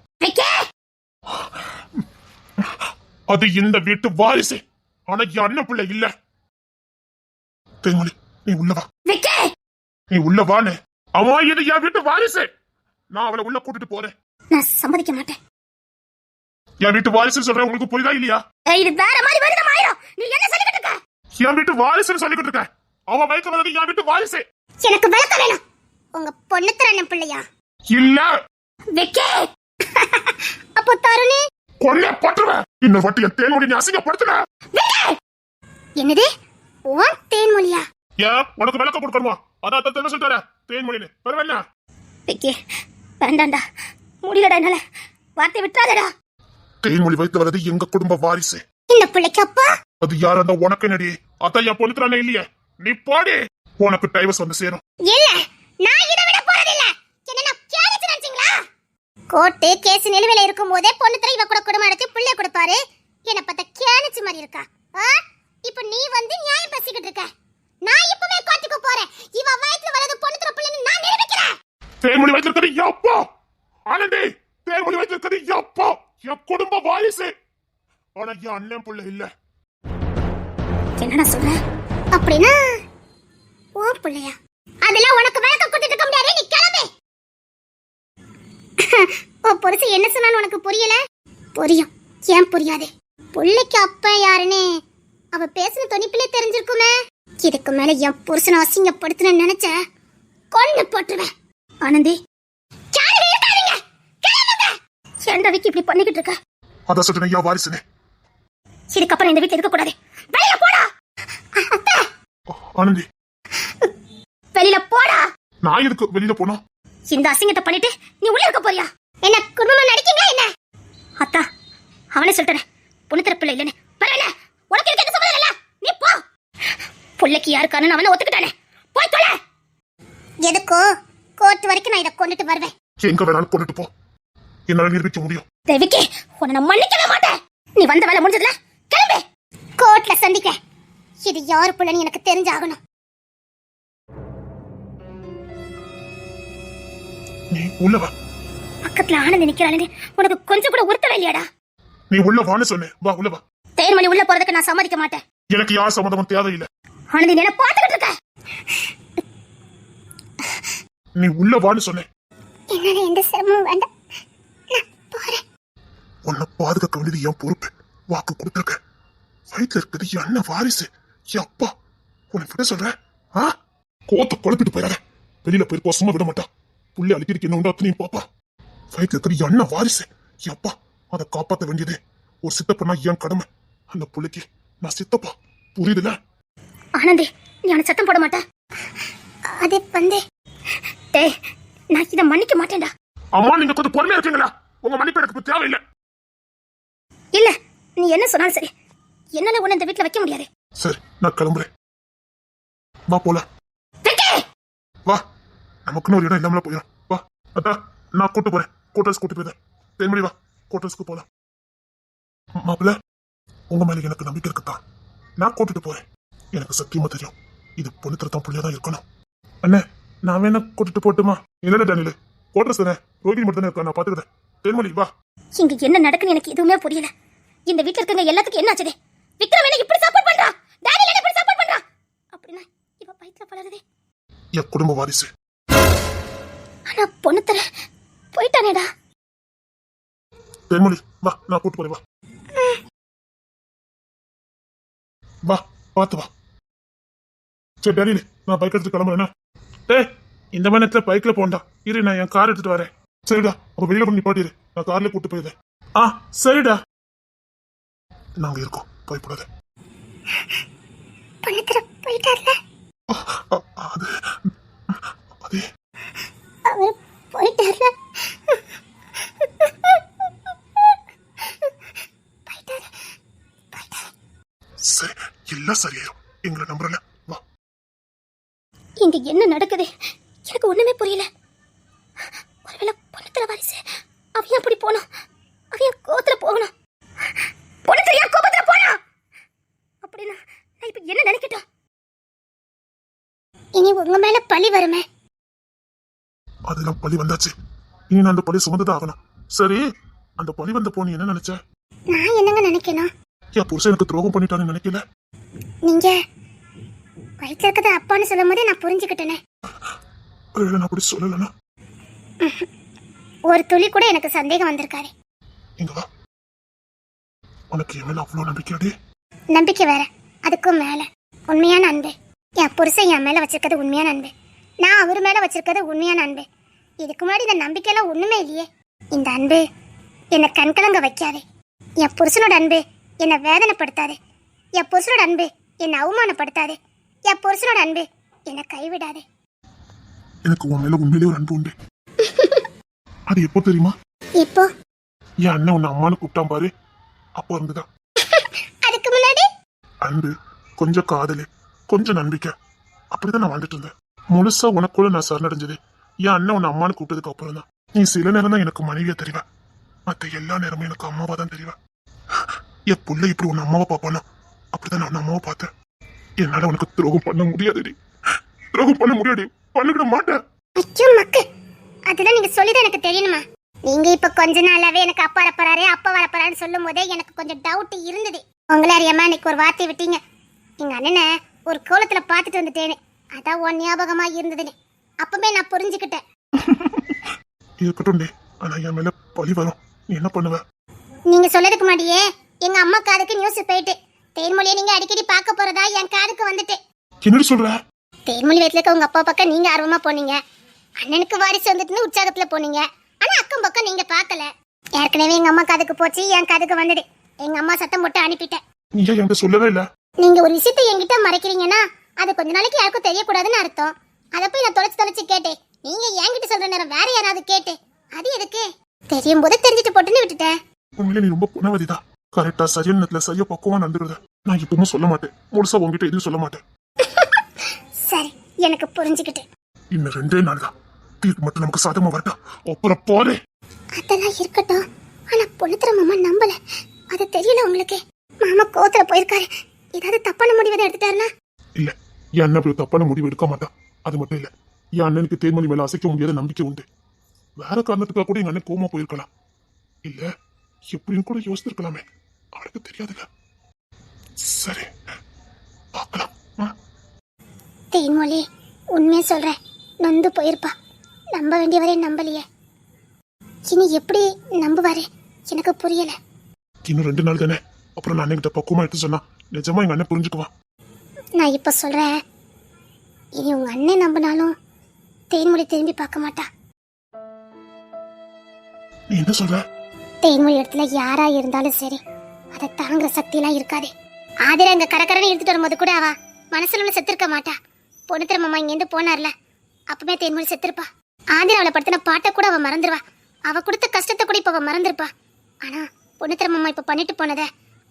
அது இந்த வீட்டு வாரிசு. ஆனா என் அண்ணன் பிள்ளை இல்ல. தேன்மொழி நீ உள்ள வா. நீ உள்ள வானே. அம்மா இது என் வீட்டு வாரிசு. நான் அவளை உள்ள கூட்டிட்டு போறேன். நான் சம்மதிக்க மாட்டேன். என் வீட்டு வாரிசு சொல்றேன், உங்களுக்கு புரியுதா இல்லையா? இது வேற மாதிரி வருதம் ஆயிரும். நீ என்ன சொல்லிக்கிட்டு இருக்க? என் வீட்டு வாரிசுன்னு சொல்லிக்கிட்டு இருக்க. அவ வயக்க வந்தது என் வீட்டு வாரிசு. எனக்கு விளக்கம் வேணும். உங்க பொண்ணு தர பிள்ளையா? இல்ல. அப்போ தருணி கொல்ல பட்டுருவேன். இன்னொரு வாட்டி என் தேன்மொழி நீ அசிங்கப்படுத்துன. என்னது உன் தேன்மொழியா? ஏன் உனக்கு விளக்கம் கொடுக்கணுமா? அதான் தெரிஞ்ச சொல்லிட்டார தேன்மொழின்னு. பரவாயில்ல வேண்டாண்டா, முடியலடா, என்னால வார்த்தை விட்டுறாதடா. தேன்மொழி வைத்து வரது எங்க குடும்ப வாரிசு. இந்த பிள்ளைக்கு அப்பா அது யாரா இருந்தா உனக்கு நடி. அதான் என் பொண்ணு தரானே இல்லையே. நீ போடி. உனக்கு டைவர்ஸ் வந்து சேரும். இல்ல நான் இத விட போறது இல்ல. என்ன கேடிச்சு நினைச்சீங்களா? கோர்ட்டு கேஸ் நிலுவையில இருக்கும் போதே பொண்ணு தர இவ கூட குடும்பம் அடைச்சு பிள்ளை கொடுப்பாரு. என்ன பார்த்தா கேனிச்சு மாதிரி இருக்கா? இப்ப நீ வந்து நியாயம் பேசிக்கிட்டு இருக்க. நான் இப்பவே கோர்ட்டுக்கு போறேன். இவ வயித்துல வளர்ந்த பொண்ணு தர பிள்ளைன்னு நான் நிரூபிக்கிறேன். தேன்மொழி வச்சிருக்கிறது யப்பா ஆனந்தி, தேன்மொழி வச்சிருக்கிறது யப்பா என் குடும்ப வாரிசு. ஆனா என் அண்ணன் புள்ள இல்ல. என்னடா சொல்ற? அப்படின்னா ஓ புள்ளையா? அதெல்லாம் உனக்கு விளக்கம் கொடுத்துட்டு இருக்க முடியாது. நீ கிளம்பு. ஓ புருஷன் என்ன சொன்னான்னு உனக்கு புரியல? புரியும். ஏன் புரியாது? புள்ளைக்கு அப்பா யாருன்னு அவ பேசின துணிப்பிலே தெரிஞ்சிருக்குமே. இதுக்கு மேல என் புருஷனை அசிங்கப்படுத்தணும்னு நினைச்ச கொன்னு போட்டுருவேன். ஆனந்தி ஏன்டா விக்கி இப்படி பண்ணிக்கிட்டு இருக்க? அத சொல்றேன் யா வாரிசுனே. இதுக்கப்புறம் இந்த வீட்டுல இருக்க கூடாது. வெளியில போடா. ஆனந்தி வெளியில போடா. நான் எதுக்கு வெளியில போனோம்? இந்த அசிங்கத்தை பண்ணிட்டு நீ உள்ள இருக்க போறியா? என்ன குடும்பமா நடிக்கீங்களா என்ன? அத்தா அவனே சொல்லிட்டேன் பொண்ணு தரப்பில்லை இல்லன்னு. பரவாயில்ல, உனக்கு இருக்க சம்மதம் இல்ல. நீ போ. புள்ளைக்கு யாருக்கானு அவனை ஒத்துக்கிட்டானே. போய் தொலை. எதுக்கோ கோர்ட் வரைக்கும் நான் இதை கொண்டுட்டு வருவேன். எங்க வேணாலும் கொண்டுட்டு போ. என்னால நிரூபிக்க முடியும். தேவிக்கு உன்னை நான் மன்னிக்கவே மாட்டேன். நீ வந்த வேலை முடிஞ்சதுல கிளம்பு. கோர்ட்ல சந்திக்க. இது யாரு புள்ளன்னு எனக்கு தெரிஞ்சாகணும். நீ உள்ள வா. பக்கத்துல ஆனந்தி நிக்கிறாளே, உனக்கு கொஞ்சம் கூட உறுத்தவே இல்லையாடா? நீ உள்ள வான்னு சொன்னேன். வா உள்ள வா. தேன்மொழி உள்ள போறதுக்கு நான் சம்மதிக்க மாட்டேன். எனக்கு யார் சம்மதமும் தேவையில்லை. ஆனந்தி என்ன பாத்துக்கிட்டு இருக்க? நீ உள்ள வான்னு சொன்னேன். என்னால எந்த சிரமமும் வேண்டாம். நான் போறேன். உன்னை பாதுகாக்க வேண்டியது என் பொறுப்பு. வாக்கு கொடுத்துருக்க. வயிற்றுல இருக்கிறது என் அண்ணன் வாரிசு. அப்பா உன்னை விட சொல்ற? கோத்த குழப்பிட்டு போயிடாத. வெளியில போயிருப்பா, சும்மா விட மாட்டா. புள்ளி அழுத்திருக்கு என்ன உண்டாத்து நீ பாப்பா. வயிற்றுல இருக்கிறது என் அண்ணன் வாரிசு. அப்பா அதை காப்பாத்த வேண்டியது ஒரு சித்தப்பனா என் கடமை. அந்த புள்ளைக்கு நான் சித்தப்பா. புரியுதுல? ஆனந்தி நீ அவனை சத்தம் போட மாட்ட. அது வந்து டேய், நான் இதை மன்னிக்க மாட்டேன்டா. அம்மா நீங்க கொஞ்சம் பொறுமையா இருக்கீங்களா? உங்க மன்னிப்பு எனக்கு தேவையில்லை. இல்ல நீ என்ன சொன்னாலும் சரி, என்னால உன்னை இந்த வீட்டுல வைக்க முடியாது. சரி நான் கிளம்புறேன். வா போலாம். வா, நமக்குன்னு ஒரு இடம் இல்லாமல போயிடும். வா அத்தா, நான் கூட்டு போறேன். கோட்டர்ஸ் கூட்டு போயிடுறேன். தேன்மொழி வா, கோட்டர்ஸ்க்கு போலாம். மாப்பிள்ள உங்க மேல எனக்கு நம்பிக்கை இருக்குதான். நான் கூட்டிட்டு போறேன். எனக்கு சத்தியமா தெரியும் இது பொண்ணு தரத்தான் புள்ளியாதான் இருக்கணும். அண்ணே நான் வேணா கூட்டிட்டு போட்டுமா? இல்ல டேனியல், கோட்டர்ஸ் தானே, ரோகிணி மட்டும் தானே இருக்கா, நான் பாத்துக்கிறேன். தேன்மொழி வா. இங்க என்ன நடக்குன்னு எனக்கு எதுவுமே புரியல. இந்த வீட்டுல இருக்கவங்க எல்லாத்துக்கும் என்ன ஆச்சுதே? விக்ரம் என்ன இப்படி சப்போர்ட் பண்றா? டேனியல் என்ன இப்படி சப்போர்ட் பண்றா? அப்படினா இவ பைத்தியம் பலருதே. என் குடும்ப வாரிசு. ஆனா பொண்ணு தர போயிட்டானேடா. தேன்மொழி வா, நான் கூட்டு போறேன். வா வா, பாத்து வா. சரி டேனியல், நான் பைக் எடுத்து கிளம்புறேன். டேய், இந்த மணி நேரத்துல பைக்ல போண்டா. இரு, நான் என் கார் எடுத்துட்டு வரேன். சரிடா, அப்ப வெளியில பண்ணி நிப்பாட்டிரு. நான் கார்ல கூட்டு போயிடுறேன். சரிடா. நாங்க இருக்கோம், பயப்படாத. போயிட்டார்ல? அது அது அவர் போயிட்டார்ல? சரி, எல்லாம் சரியாயிரும். எங்களை நம்புறல. வா. இங்க என்ன நடக்குது எனக்கு ஒண்ணுமே புரியல. ஒருவேளை பொண்ணத்துல வாரிசு அவன் அப்படி போனா, அவன் கோத்துல போகணும். பொண்ணத்துல ஏன் கோபத்துல போனா? அப்படின்னா நான் இப்ப என்ன நினைக்கிட்டோம்? இனி உங்க மேல பழி வருமே. அதெல்லாம் பழி வந்தாச்சு. இனி நான் அந்த பழி சுமந்துதான் ஆகணும். சரி, அந்த பழி வந்த போன என்ன நினைச்ச? நான் என்னங்க நினைக்கணும்? என் புருஷன் எனக்கு துரோகம் பண்ணிட்டான்னு நினைக்கல. நீங்க வயிற்றுல இருக்கிறது அப்பான்னு சொல்லும் போதே நான் புரிஞ்சுக்கிட்டேனே. நான் அப்படி சொல்லலனா ஒரு துளி கூட எனக்கு சந்தேகம் வந்திருக்காரு. இங்க வா. உனக்கு என் மேல அவ்வளவு நம்பிக்கையாடி? நம்பிக்கை வேற, அதுக்கும் மேல உண்மையான அன்பு. என் புருஷன் என் மேல வச்சிருக்கிறது உண்மையான அன்பு. நான் அவர் மேல வச்சிருக்கிறது உண்மையான அன்பு. இதுக்கு முன்னாடி இந்த நம்பிக்கையெல்லாம் ஒண்ணுமே இல்லையே. இந்த அன்பு என்னை கண்கலங்க வைக்காது. என் புருஷனோட அன்பு என்னை வேதனைப்படுத்தாது. என் புருஷனோட அன்பு என்னை அவமானப்படுத்தாது. என் புருஷனோட அன்பு என்னை கைவிடாது. எனக்கு உன் மேல உண்மையிலே ஒரு அன்பு உண்டு. அது எப்போ தெரியுமா? இப்போ என் அண்ணன் உன்னை அம்மானு கூப்பிட்டான் பாரு, அப்போ இருந்துதான். அதுக்கு முன்னாடி அன்பு, கொஞ்சம் காதலு, கொஞ்சம் நம்பிக்கை, அப்படிதான் நான் வாழ்ந்துட்டு இருந்தேன். முழுசா உனக்குள்ள நான் சரணடைஞ்சது என் அண்ணன் உன்னை அம்மானு கூப்பிட்டதுக்கு அப்புறம் தான். நீ சில நேரம் தான் எனக்கு மனைவியா தெரிவ, மத்த எல்லா நேரமும் எனக்கு அம்மாவா தான் தெரிவ. என் புள்ள இப்படி உன் அம்மாவை பாப்பானா அப்படிதான் நான் அம்மாவை பார்த்தேன். என்னால உனக்கு துரோகம் பண்ண முடியாதுடி, துரோகம் பண்ண முடியாது, பண்ணிக்கிட மாட்டேன். ஐயோ மக்கு, அதெல்லாம் நீங்க சொல்லிதான் எனக்கு தெரியணுமா? நீங்க இப்ப கொஞ்ச நாளாவே எனக்கு அப்பா வரப்போறாரு அப்பா வரப்போறாருன்னு சொல்லும் போதே எனக்கு கொஞ்சம் டவுட் இருந்தது. உங்களை அறியாம இன்னைக்கு ஒரு வார்த்தை விட்டீங்க. எங்க அண்ணனை ஒரு கோலத்துல பாத்துட்டு வந்துட்டேன்னு, அதான் உன் ஞாபகமா இருந்ததுன்னு அப்பவே நான் புரிஞ்சுக்கிட்டேன். இருக்கட்டும், ஆனா என் மேல பழி வரும், நீ என்ன பண்ணுவ? நீங்க சொல்லதுக்கு முன்னாடியே எங்க அம்மா காதுக்கு நியூஸ் போயிட்டு தேன்மொழியை நீங்க அடிக்கடி பார்க்க போறதா என் காதுக்கு வந்துட்டு. என்னடி சொல்ற? தேன்மொழி வீட்டுல இருக்க உங்க அப்பா பக்கம் நீங்க ஆர்வமா போனீங்க, அண்ணனுக்கு வாரிசு வந்துட்டுன்னு உற்சாகத்துல போனீங்க. ஆனா அக்கம் பக்கம் நீங்க பார்க்கல. ஏற்கனவே எங்க அம்மா காதுக்கு போச்சு, என் காதுக்கு வந்துடு. எங்க அம்மா சத்தம் போட்டு அனுப்பிட்டேன். நீ ஏன் என்கிட்ட சொல்லவே இல்ல? நீங்க ஒரு விஷயத்தை என்கிட்ட மறைக்கிறீங்கன்னா அது கொஞ்ச நாளைக்கு யாருக்கும் தெரியக்கூடாதுன்னு அர்த்தம். அதை போய் நான் தொலைச்சு கேட்டேன். நீங்க என்கிட்ட சொல்ற நேரம் வேற யாராவது கேட்டு அது எதுக்கு? தெரியும் போது தெரிஞ்சுட்டு போட்டுன்னு விட்டுட்டேன். உண்மையிலே நீ ரொம்ப புனவதிதான். கரெக்டா சரியான நேரத்துல சரியா பக்குவமா நடந்துருத. நான் இப்பவும் சொல்ல மாட்டேன், முழுசா உங்ககிட்ட எதுவும் சொல்ல மாட்டேன். சரி, எனக்கு புரிஞ்சுக்கிட்டு. இன்னும் 2 நாள் தான், தீர்ப்பு மட்டும் நமக்கு சாதகமா வரட்டும், அப்புறம் போறேன். அதெல்லாம் இருக்கட்டும். ஆனா பொண்ணுத்திர மாமா நம்பல, அது தெரியல உங்களுக்கு. மாமா கோத்துல போயிருக்காரு, ஏதாவது தப்பான முடிவு எடுத்துட்டாருன்னா? இல்ல, என் அண்ணன் அப்படி தப்பான முடிவு எடுக்க மாட்டான். அது மட்டும் இல்ல, என் அண்ணனுக்கு தேன்மொழி மேல அசைக்க முடியாத நம்பிக்கை உண்டு. வேற காரணத்துக்காக கூட எங்க அண்ணன் கோமா போயிருக்கலாம், இல்ல எப்படின்னு கூட யோசிச்சிருக்கலாமே, அவளுக்கு தெரியாதுல்ல. சரி, பார்க்கலாம். தேன்மொழி உண்மையை சொல்ற, நொந்து போயிருப்பா. நம்ப வேண்டியவரே நம்பலையே, இனி எப்படி நம்புவாரு எனக்கு புரியல. இன்னும் 2 நாள் தானே, அப்புறம் நான் அண்ணன் பக்குவமா எடுத்து சொன்னா நிஜமா எங்க அண்ணன் புரிஞ்சுக்குவான். நான் இப்ப சொல்றேன், இனி உங்க அண்ணன் நம்பினாலும் தேன்மொழி திரும்பி பார்க்க மாட்டா. நீ என்ன சொல்ற? தேன்மொழி இடத்துல யாரா இருந்தாலும் சரி, அதை தாங்குற சக்தி எல்லாம் இருக்காது. ஆதிரா இங்க கரகரன்னு எடுத்துட்டு வரும்போது கூட அவ மனசுல ஒண்ணு செத்துருக்க மாட்டா. பொண்ணுத்திர மாமா இங்க இருந்து போனார்ல, அப்பவே தேன்மொழி செத்துருப்பா. ஆதிரா அவளை படுத்தின பாட்டை கூட அவ மறந்துடுவா. அவ கொடுத்த கஷ்டத்தை கூட இப்ப அவ மறந்துருப்பா. ஆனா பொண்ணுத்திர மாமா இப்ப பண்ணிட்டு போனத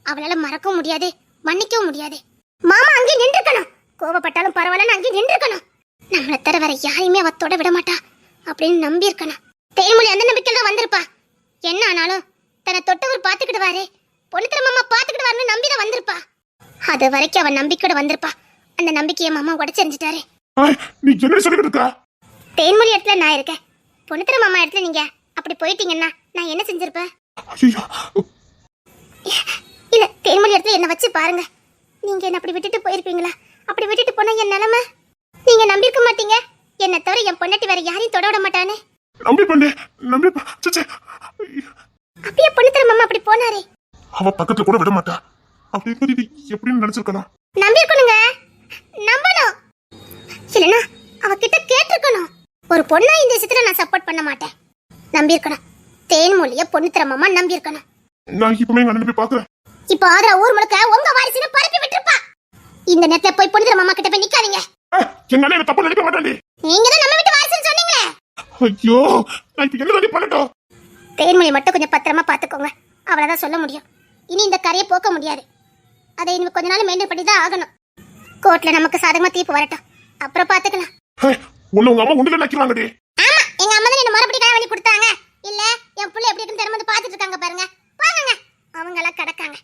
அவளால மறக்கவும் முடியாது, மன்னிக்கவும் முடியாது. மாமா அங்கே நின்றுக்கணும், கோவப்பட்டாலும் பரவாயில்லன்னு அங்கே நின்றுக்கணும். நம்மளை தர வேற யாரையுமே அவ தொட விட மாட்டா அப்படின்னு நம்பி இருக்கணும். தேன்மொழி அந்த நம்பிக்கையில தான் வந்திருப்பா. என்ன ஆனாலும் தன்னை தொட்டவர் பாத்துக்கிடுவாரு, பொண்ணுத்திர மாமா பாத்துக்கிடுவாருன்னு நம்பிதான் வந்திருப்பா. அது வரைக்கும் அவன் நம்பிக்கையோட வந்திருப்பா. அந்த நம்பிக்கையை மாமா உடைச்செறிஞ்சிட்டாரு. நீ என்ன சொல்லிட்டு இருக்க? தேன்மொழி இடத்துல நான் இருக்கேன், பொண்ணுத்திர மாமா இடத்துல நீங்க அப்படி போயிட்டீங்கன்னா நான் என்ன செஞ்சிருப்பேன்? இல்ல, தேன்மொழி இடத்துல என்ன வச்சு பாருங்க. நீங்க என்ன அப்படி விட்டுட்டு போயிருப்பீங்களா? அப்படி விட்டுட்டு போனா என் நிலைமை நீங்க நம்பிருக்க மாட்டீங்க. என்ன தவிர என் பொண்ணாட்டி வேற யாரையும் தொட விட மாட்டானே. அப்படியே பொண்ணுத்திர மாமா அப்படி போனாரே, அவ பக்கத்துல கூட விட மாட்டா. அப்படி எப்படின்னு நினைச்சிருக்கலாம். நம்பிருக்கணுங்க, நம்பணும். இல்லனா அவகிட்ட கேட்டிருக்கணும். ஒரு பொண்ணா இந்த விஷயத்துல நான் சப்போர்ட் பண்ண மாட்டேன். நம்பிருக்கணும். தேன்மொழிய பொண்ணுத்திர மாமா நம்பிருக்கணும். நான் இப்பவே எங்க அண்ணனை போய் பாக்குறேன். இப்போ ஆதரா ஊர் முழுக்க உங்க வாரிசுன்னு பரப்பி விட்டுருப்பா. இந்த நேரத்துல போய் பொண்ணுத்திர மாமா கிட்ட போய் நிக்காதீங்க. எங்க அண்ணன் தப்பு நினைக்க மாட்டாண்டி. நீங்க தான் நம்ம வீட்டு வாரிசுன்னு சொன்னீங்களே. ஐயோ, நான் இப்ப என்ன பண்ணட்டும்? தேன்மொழி மட்டும் கொஞ்சம் பத்திரமா பாத்துக்கோங்க, அவ்வளவுதான் சொல்ல முடியும். இனி இந்த கரையை போக்க முடியாது. அதை இனி கொஞ்ச நாள் மெயின்டைன் பண்ணி தான் ஆகணும். கோர்ட்ல நமக்கு சாதகமா தீர்ப்பு வரட்டும், அப்புறம் பாத்துக்கலாம். உன்னை உங்க அம்மா உண்டுல நக்கிறாங்கடி. ஆமா, எங்க அம்மா தான் என்ன மறுபடியும் கல்யாணம் பண்ணி கொடுத்தாங்க. இல்ல என் புள்ள எப்படி இருக்குன்னு திறந்து பாத்துட்டு இருக்காங்க பாருங்க. பாருங்க, அவங்க எல்லாம் கிடக்காங்க.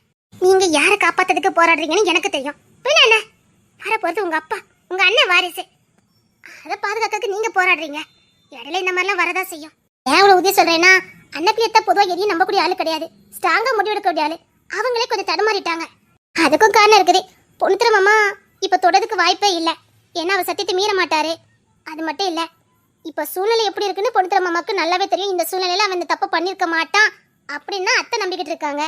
நீங்க யாரை காப்பாத்துறதுக்கு போராடுறீங்கன்னு எனக்கு தெரியும். பின்ன என்ன, வர போறது உங்க அப்பா, உங்க அண்ணன் வாரிசு. அதை பாதுகாக்க நீங்க போராடுறீங்க. இடையில இந்த மாதிரிலாம் வரதா செய்யும். ஏன் இவ்வளவு உதவி சொல்றேன்னா, அன்னப்பிரியத்தை பொதுவா எதையும் நம்பக்கூடிய ஆளு கிடையாது, ஸ்ட்ராங்கா முடிவெடுக்கக்கூடிய ஆளு. அவங்களே கொஞ்சம் தடுமாறிட்டாங்க. அதுக்கும் காரணம் இருக்குது. பொண்ணுத்திர மாமா இப்ப தொடதுக்கு வாய்ப்பே இல்லை, ஏன்னா அவர் சத்தியத்தை மீற மாட்டாரு. அது மட்டும் இல்ல, இப்ப சூழ்நிலை எப்படி இருக்குன்னு பொண்ணுத்திர மாமாக்கு நல்லாவே தெரியும். இந்த சூழ்நிலையில அவன் இந்த தப்பு பண்ணிருக்க மாட்டான் அப்படின்னா அத்தை நம்பிக்கிட்டு இருக்காங்க.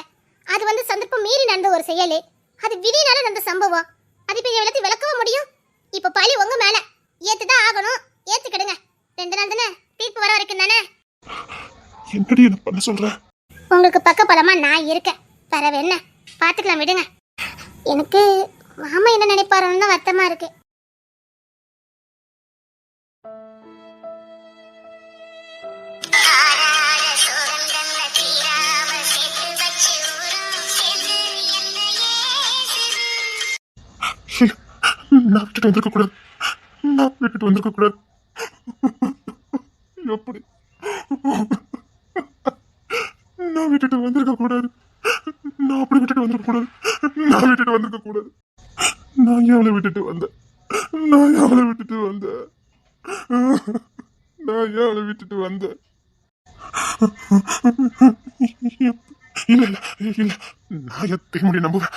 அது சந்தர்ப்பம் மீறி நடந்த ஒரு செயல், அது விதினால நடந்த சம்பவம். அது இப்ப எல்லாத்தையும் விளக்கவும் முடியும். இப்ப பழி உங்க மேல, ஏத்துதான் ஆகணும். ஏத்துக்கிடுங்க. 2 நாள் தானே, தீர்ப்பு வர வரைக்கும் தானே. என்னடி என்ன பண்ண சொல்ற? உங்களுக்கு பக்க பலமா நான் இருக்கேன், பரவ என்ன பாத்துக்கலாம், விடுங்க. எனக்கு மாமா என்ன நினைப்பாருன்னு வருத்தமா இருக்கு. நான் விட்டுட்டு வந்திருக்க கூடாது, நான் விட்டுட்டு வந்திருக்க கூடாது. எப்படி நான் ஏன் அவளை விட்டுட்டு வந்தேன்? இல்ல இல்ல இல்ல, நான் எத்தையும் முடிய நம்புவேன்.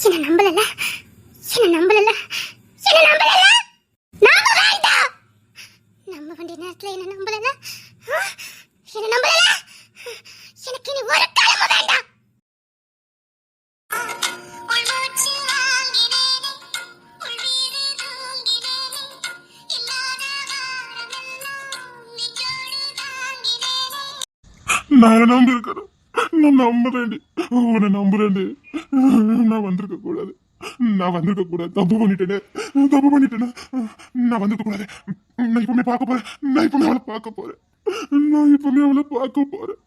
என்ன நம்பலல, என்ன நம்பலல, என்ன நம்பலல, நம்ப வேண்டாம். நம்ப வேண்டிய நேரத்துல என்ன நம்பலல, என்ன நம்பலல, எனக்கு இனி ஒரு காலமும் வேண்டாம். நான் நம்பி இருக்கிறேன், நான் நம்புறேன், உன்னை நம்புறேன். நான் வந்திருக்க கூடாது, நான் வந்திருக்க கூடாது. தப்பு பண்ணிட்டேனே, தப்பு பண்ணிட்டேனே. நான் வந்திருக்க கூடாது. நான் இப்பவுமே பார்க்க போறேன், நான் இப்பவுமே அவளை பார்க்க போறேன், நான் இப்பவுமே அவளை பார்க்க போறேன்.